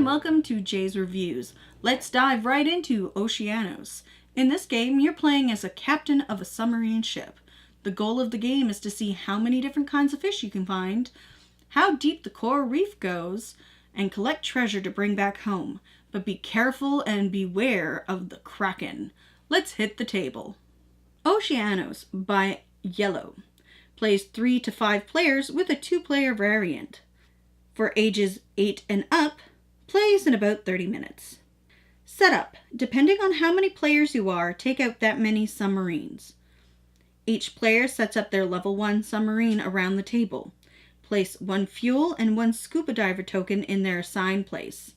and welcome to Jay's Reviews. Let's dive right into Oceanos. In this game, you're playing as a captain of a submarine ship. The goal of the game is to see how many different kinds of fish you can find, how deep the coral reef goes, and collect treasure to bring back home. But be careful and beware of the Kraken. Let's hit the table. Oceanos by Yellow plays 3 to 5 players with a 2-player variant. For ages 8 and up, plays in about 30 minutes. Setup. Depending on how many players you are, take out that many submarines. Each player sets up their level 1 submarine around the table. Place 1 fuel and 1 scuba diver token in their assigned place.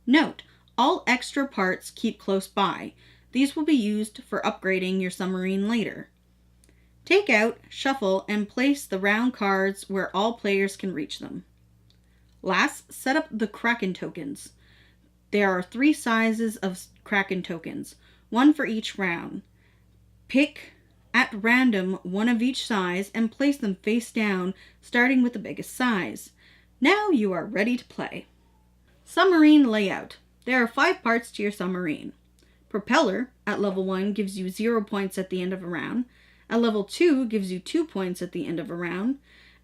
Note, all extra parts keep close by. These will be used for upgrading your submarine later. Take out, shuffle, and place the round cards where all players can reach them. Last, set up the Kraken tokens. There are 3 sizes of Kraken tokens, 1 for each round. Pick at random 1 of each size and place them face down, starting with the biggest size. Now you are ready to play. Submarine Layout. There are 5 parts to your submarine. Propeller at level 1 gives you 0 points at the end of a round. At level 2 gives you 2 points at the end of a round.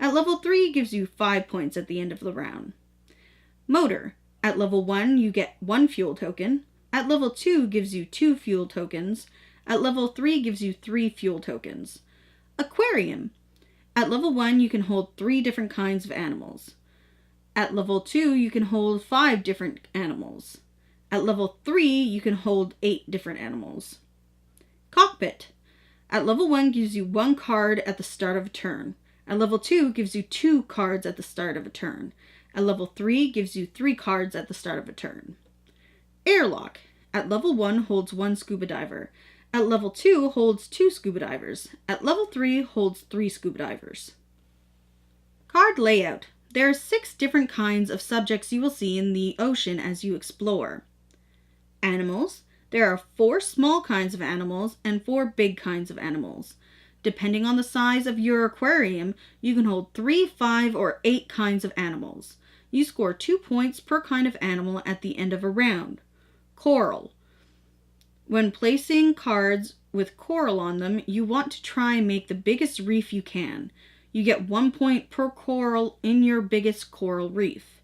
At level 3 gives you 5 points at the end of the round. Motor. At level 1 you get 1 fuel token. At level 2 gives you 2 fuel tokens. At level 3 gives you 3 fuel tokens. Aquarium. At level 1 you can hold 3 different kinds of animals. At level 2 you can hold 5 different animals. At level 3 you can hold 8 different animals. Cockpit. At level 1 gives you 1 card at the start of a turn. At level 2 gives you 2 cards at the start of a turn. At level 3 gives you 3 cards at the start of a turn. Airlock. At level 1 holds 1 scuba diver. At level 2 holds 2 scuba divers. At level 3 holds 3 scuba divers. Card layout. There are 6 different kinds of subjects you will see in the ocean as you explore. Animals. There are 4 small kinds of animals and 4 big kinds of animals. Depending on the size of your aquarium, you can hold 3, 5, or 8 kinds of animals. You score 2 points per kind of animal at the end of a round. Coral. When placing cards with coral on them, you want to try and make the biggest reef you can. You get 1 point per coral in your biggest coral reef.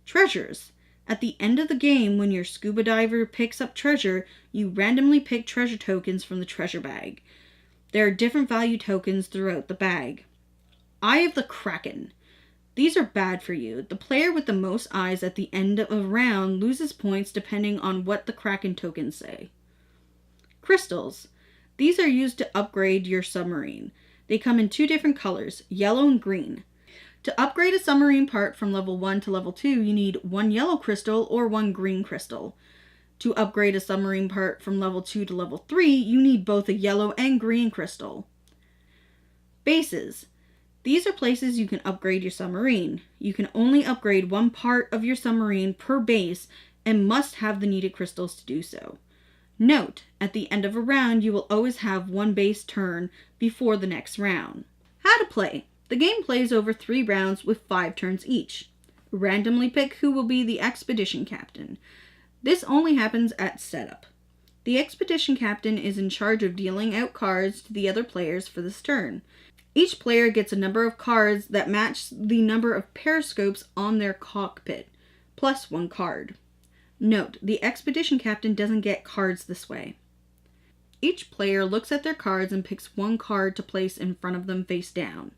Treasures. At the end of the game, when your scuba diver picks up treasure, you randomly pick treasure tokens from the treasure bag. There are different value tokens throughout the bag. Eye of the Kraken. These are bad for you. The player with the most eyes at the end of a round loses points depending on what the Kraken tokens say. Crystals. These are used to upgrade your submarine. They come in 2 different colors, yellow and green. To upgrade a submarine part from level 1 to level 2, you need 1 yellow crystal or 1 green crystal. To upgrade a submarine part from level 2 to level 3, you need both a yellow and green crystal. Bases. These are places you can upgrade your submarine. You can only upgrade 1 part of your submarine per base and must have the needed crystals to do so. Note, at the end of a round, you will always have 1 base turn before the next round. How to play. The game plays over 3 rounds with 5 turns each. Randomly pick who will be the expedition captain. This only happens at setup. The expedition captain is in charge of dealing out cards to the other players for this turn. Each player gets a number of cards that match the number of periscopes on their cockpit, plus 1 card. Note, the expedition captain doesn't get cards this way. Each player looks at their cards and picks 1 card to place in front of them face down.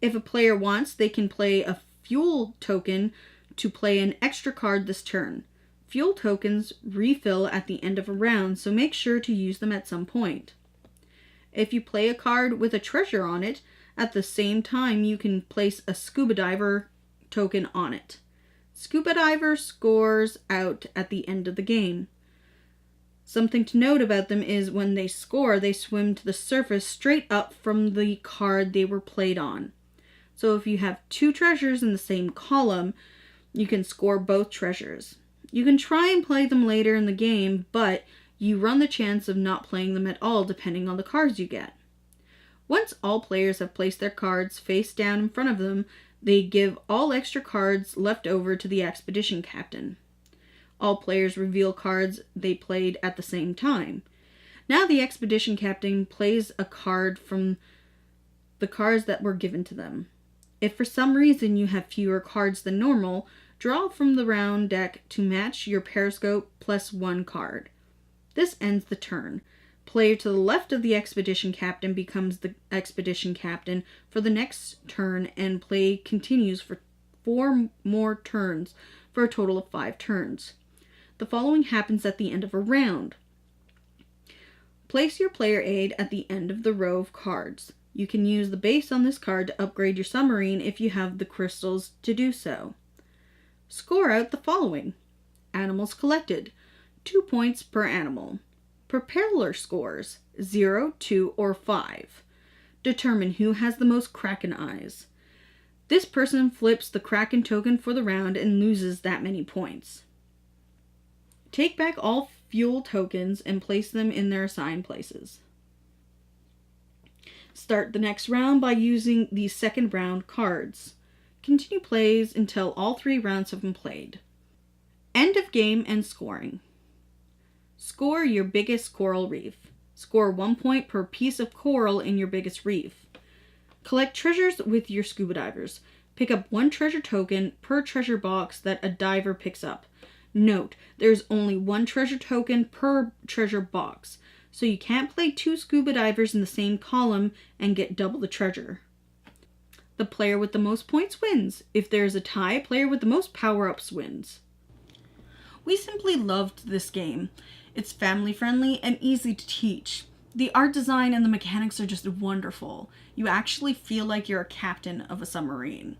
If a player wants, they can play a fuel token to play an extra card this turn. Fuel tokens refill at the end of a round, so make sure to use them at some point. If you play a card with a treasure on it, at the same time you can place a scuba diver token on it. Scuba diver scores out at the end of the game. Something to note about them is when they score, they swim to the surface straight up from the card they were played on. So if you have 2 treasures in the same column, you can score both treasures. You can try and play them later in the game, but you run the chance of not playing them at all depending on the cards you get. Once all players have placed their cards face down in front of them, They give all extra cards left over to the expedition captain. All players reveal cards they played at the same time. Now the expedition captain plays a card from the cards that were given to them. If for some reason you have fewer cards than normal, draw from the round deck to match your periscope plus 1 card. This ends the turn. Player to the left of the expedition captain becomes the expedition captain for the next turn, and play continues for 4 more turns for a total of 5 turns. The following happens at the end of a round. Place your player aid at the end of the row of cards. You can use the base on this card to upgrade your submarine if you have the crystals to do so. Score out the following. Animals collected, 2 points per animal. Propeller scores, 0, 2, or 5. Determine who has the most Kraken eyes. This person flips the Kraken token for the round and loses that many points. Take back all fuel tokens and place them in their assigned places. Start the next round by using the second round cards. Continue plays until all 3 rounds have been played. End of game and scoring. Score your biggest coral reef. Score 1 point per piece of coral in your biggest reef. Collect treasures with your scuba divers. Pick up 1 treasure token per treasure box that a diver picks up. Note, there's only 1 treasure token per treasure box, so you can't play 2 scuba divers in the same column and get double the treasure. The player with the most points wins. If there's a tie, player with the most power-ups wins. We simply loved this game. It's family-friendly and easy to teach. The art design and the mechanics are just wonderful. You actually feel like you're a captain of a submarine.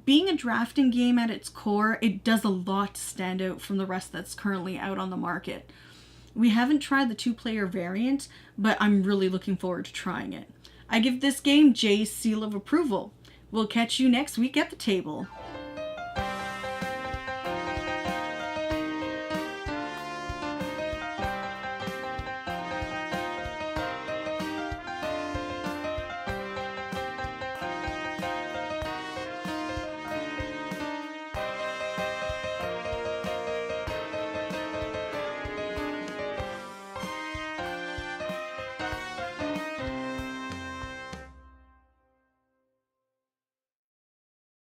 Being a drafting game at its core, it does a lot to stand out from the rest that's currently out on the market. We haven't tried the 2-player variant, but I'm really looking forward to trying it. I give this game Jay's seal of approval. We'll catch you next week at the table.